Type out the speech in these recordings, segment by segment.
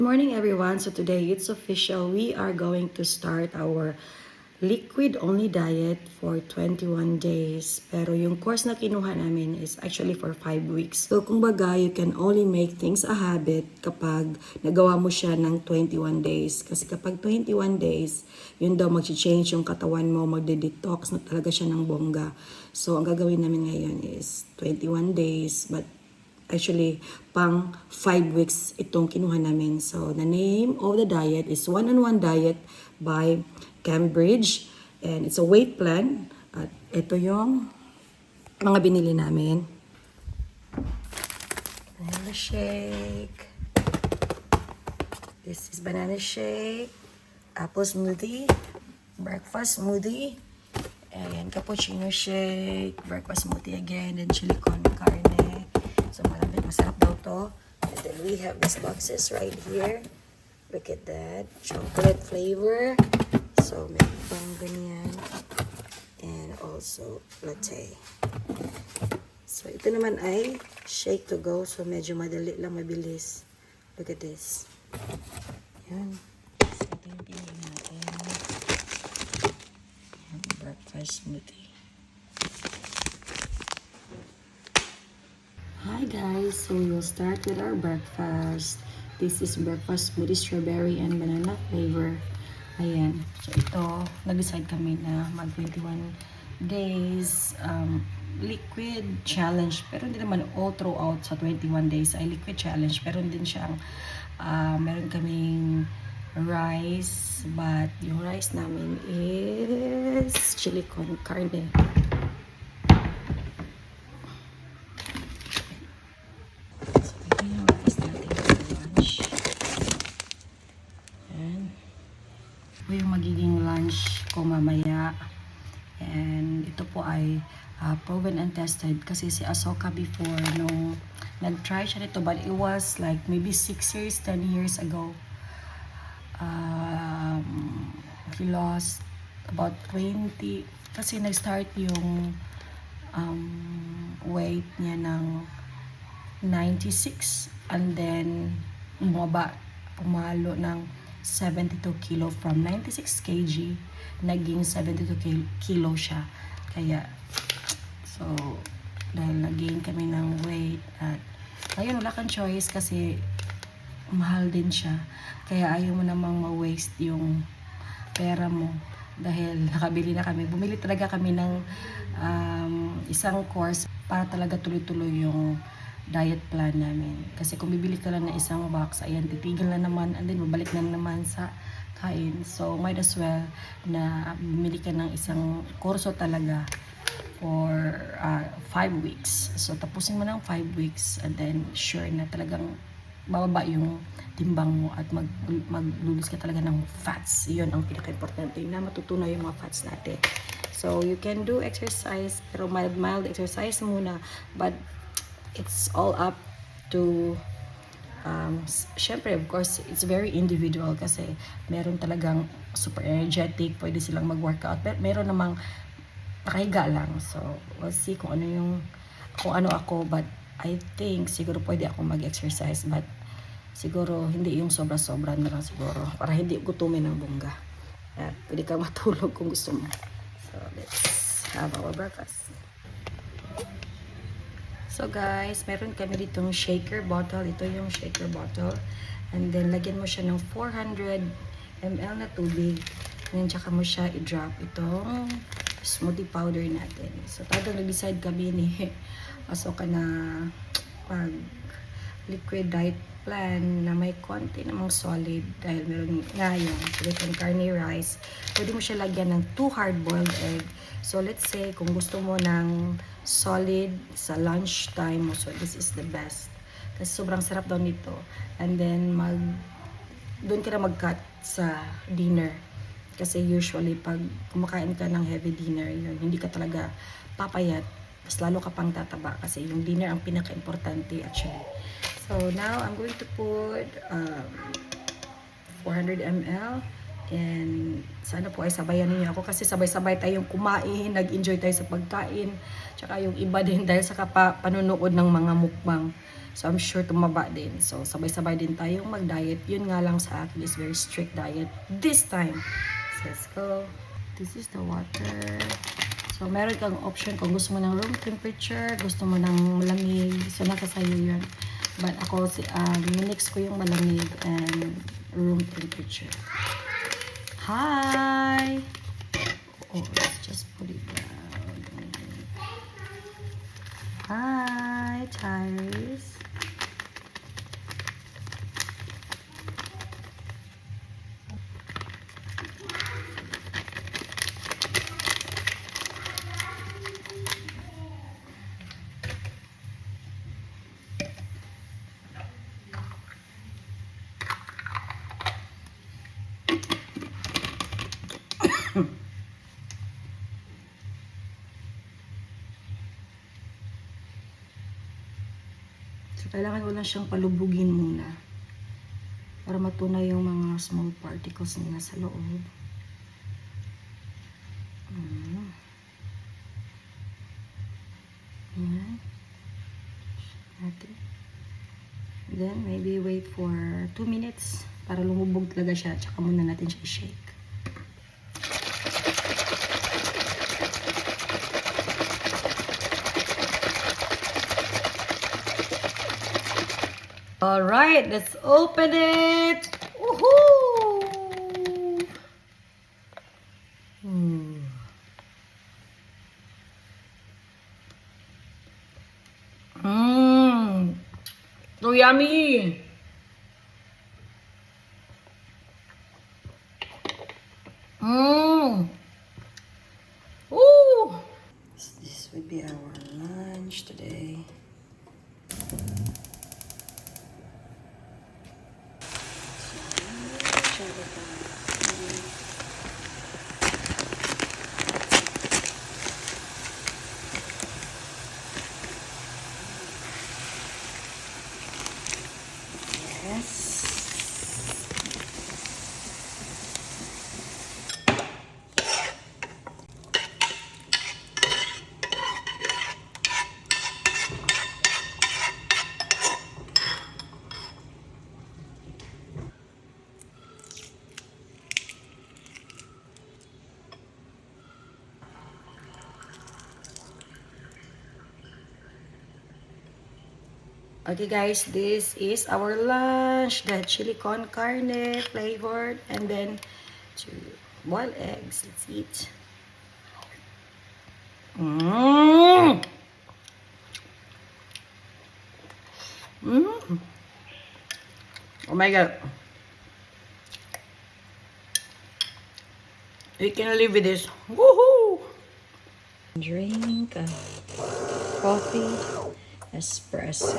Good morning everyone. So today it's official. We are going to start our liquid only diet for 21 days. Pero yung course na kinuha namin is actually for 5 weeks. So kung baga, you can only make things a habit kapag nagawa mo siya ng 21 days. Kasi kapag 21 days, yun daw mag-change yung katawan mo, magde-detox na talaga siya ng bongga. So ang gagawin namin ngayon is 21 days, but actually, pang 5 weeks itong kinuha namin. So, the name of the diet is One-on-One Diet by Cambridge. And it's a weight plan. At ito yung mga binili namin. Banana shake. This is banana shake. Apple smoothie. Breakfast smoothie. And cappuccino shake. Breakfast smoothie again. And chili con carne. So, masarap daw to. And then we have these boxes right here. Look at that. Chocolate flavor. So, may pang ganyan. And also, latte. So, ito naman ay shake to go. So, medyo madali lang, mabilis. Look at this. Yan. So, ito yung pinili natin. Yan, breakfast smoothie. Hi guys, so we will start with our breakfast. This is breakfast smoothie, strawberry and banana flavor. Ayan, so ito, nag-decide kami na mag 21 days liquid challenge. Pero hindi naman all throughout sa 21 days ay liquid challenge. Pero din siyang, meron kaming rice, but yung rice namin is chili con carne. Yung magiging lunch ko mamaya, and ito po ay proven and tested kasi si Asoka before nung nag-try siya nito, but it was like maybe 6 years, 10 years ago, he lost about 20 kasi nag-start yung weight niya ng 96 and then pumalo ng 72 kilo from 96 kg naging 72 kilo siya. Kaya so dahil nag-gain kami ng weight at ayun, wala kang choice kasi mahal din siya. Kaya ayaw mo namang ma-waste yung pera mo dahil nakabili na kami. Bumili talaga kami ng isang course para talaga tuloy-tuloy yung diet plan namin. Kasi kung bibili ka lang ng isang box, ayan, titigil na naman and then babalik na naman sa kain. So, might as well na bumili ka ng isang kurso talaga for 5 weeks. So, tapusin mo ng 5 weeks and then sure na talagang bababa yung timbang mo at maglulus ka talaga ng fats. Yun ang pinaka-importante na matutunaw yung mga fats natin. So, you can do exercise, pero mild exercise muna. But, it's all up to syempre, of course, it's very individual kasi meron talagang super energetic, pwede silang mag-workout, pero meron namang nakahiga lang. So, we'll see kung ano ako, but I think siguro pwede ako mag-exercise, but siguro hindi yung sobra-sobra na lang siguro para hindi gutumin ng bongga. At pwede kang matulog kung gusto mo. So, let's have our breakfast. So guys, meron kami ditong shaker bottle. Ito yung shaker bottle. And then, lagyan mo siya ng 400 ml na tubig. And then, tsaka mo siya i-drop itong smoothie powder natin. So, talagang nag-decide kami ni Asoka na pag liquid diet plan na may konti namang solid dahil meron nga yung chicken carne rice. Pwede mo siya lagyan ng 2 hard-boiled egg. So, let's say, kung gusto mo ng solid sa lunch time mo, so this is the best. Kasi sobrang sarap daw nito. And then, doon ka na mag-cut sa dinner. Kasi usually, pag kumakain ka ng heavy dinner, yun, hindi ka talaga papayat. Mas lalo ka pang tataba kasi yung dinner ang pinaka-importante actually. So, now, I'm going to put 400 ml And sana po ay sabayan niyo ako kasi sabay-sabay tayong kumain, nag-enjoy tayo sa pagkain. Tsaka yung iba din dahil sa panunood ng mga mukbang. So I'm sure tumaba din. So sabay-sabay din tayong mag-diet. Yun nga lang sa akin is very strict diet this time. So let's go. This is the water. So meron kang option kung gusto mo ng room temperature, gusto mo ng malamig. So nasa sayo yun. But ako, minix ko yung malamig and room temperature. Hi! Oh, let's just put it down. Hi, Tyrese. So, kailangan ko lang siyang palubugin muna para matunay yung mga small particles na nasa loob. Ayan. Natin. Then, maybe wait for 2 minutes para lumubog talaga siya. Tsaka muna natin siya i-shake. Alright, let's open it. Woohoo! So yummy. Ooh. This would be our lunch today. Okay guys, this is our lunch. The chili con carne flavored, and then 2 boiled eggs. Let's eat. Oh my god. You can live with this. Woohoo! Drink coffee, espresso.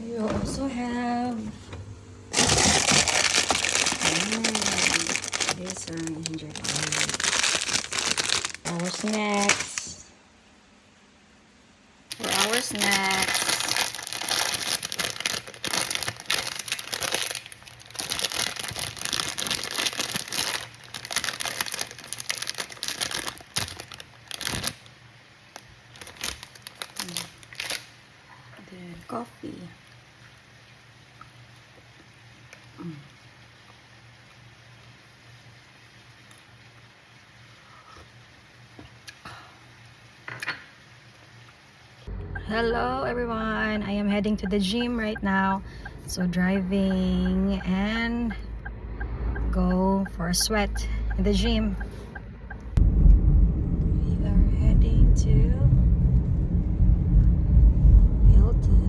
You also have these are ginger ale. Our snacks. For our snacks. Then coffee. Hello everyone, I am heading to the gym right now. So driving and go for a sweat in the gym. We are heading to Hilton.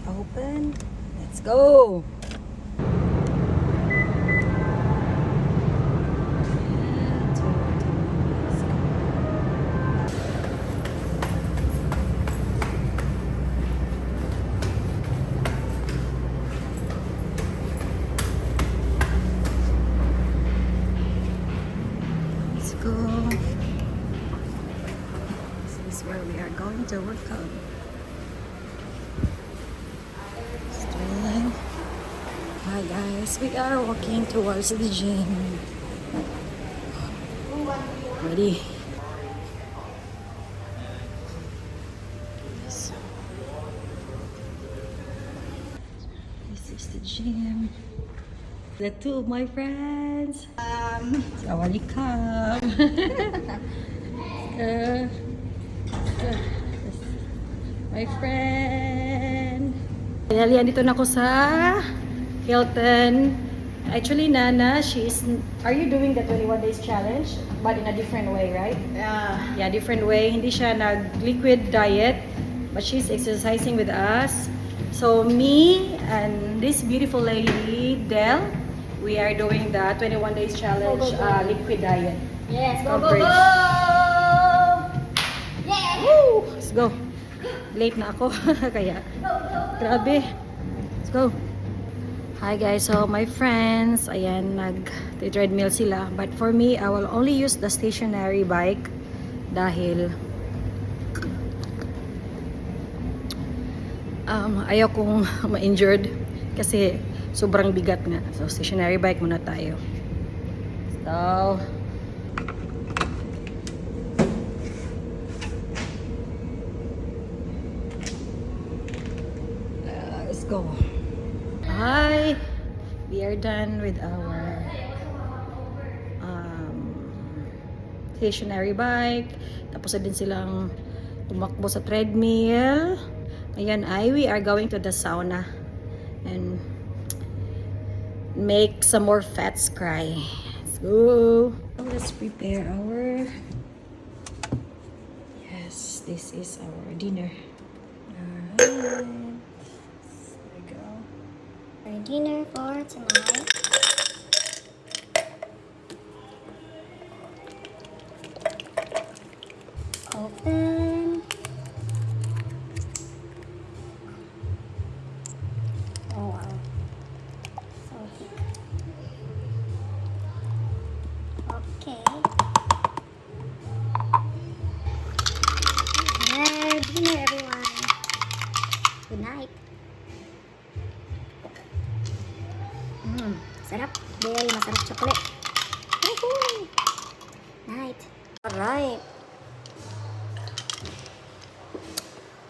Open. Let's go. after workout. Straight. Hi guys, we are walking towards the gym. Ready? This is the gym. The two of my friends. Sawalikam. My friend. Finally, andito na ako sa Hilton. Actually, Nana, are you doing the 21 days challenge? But in a different way, right? Yeah, different way. Hindi siya nag-liquid diet, but she's exercising with us. So, me and this beautiful lady, Del, we are doing the 21 days challenge liquid diet. Yes, go, go, Coverage. go! Yeah! Woo! Let's go. Late na ako. Kaya, grabe. Let's go. Hi guys, so my friends, ayan, nag-treadmill sila. But for me, I will only use the stationary bike dahil ayaw kong ma-injured kasi sobrang bigat nga. So, stationary bike muna tayo. So, let's go. Hi! We are done with our stationary bike. Tapos na din silang tumakbo sa treadmill. Ayan we are going to the sauna and make some more fats cry. Let's go. Let's prepare our... Yes, this is our dinner. Alright. Our dinner for tonight. Open. Oh wow. So thick. Okay. Dinner, everyone. Good night.